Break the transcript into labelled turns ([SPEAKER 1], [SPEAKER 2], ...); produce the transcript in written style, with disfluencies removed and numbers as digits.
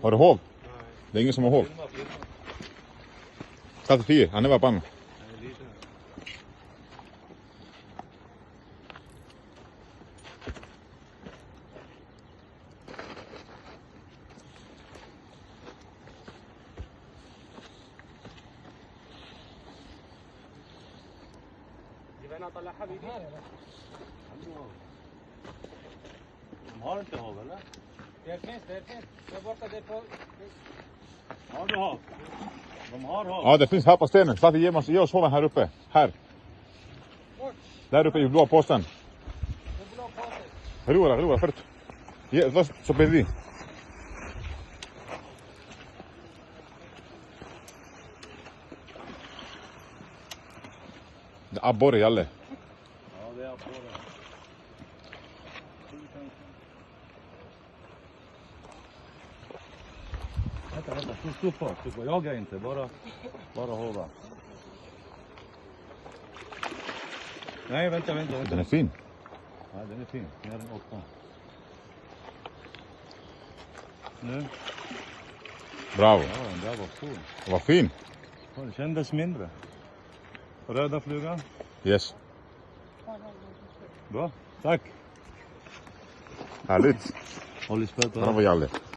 [SPEAKER 1] Har du hål? Det är ingen som har hål. Skatt 10, han är bara panna.
[SPEAKER 2] De har inte hav, eller?
[SPEAKER 3] Det finns. Där borta, det får...
[SPEAKER 2] Ja, du har. De har hav.
[SPEAKER 1] Ja, det finns här på stenen. Skatt, ge oss hoven här uppe. Här. Där uppe i blå posten.
[SPEAKER 3] Det blå påsen.
[SPEAKER 1] Rura, först. Vad så blir det abborre jalle.
[SPEAKER 2] Ja, det är på det. Vänta. Stå på. Jaga inte. Bara hålla. Nej, vänta.
[SPEAKER 1] Den är fin.
[SPEAKER 2] Ja, den är fin. Jag har den 8. Nu.
[SPEAKER 1] Bravo.
[SPEAKER 2] Ja, den där var cool.
[SPEAKER 1] Det var fin.
[SPEAKER 2] Ja, det kändes mindre. Röda flugan.
[SPEAKER 1] Yes.
[SPEAKER 2] Bra. Tack.
[SPEAKER 1] Härligt.
[SPEAKER 2] Håll i spett.
[SPEAKER 1] Bravo jalle.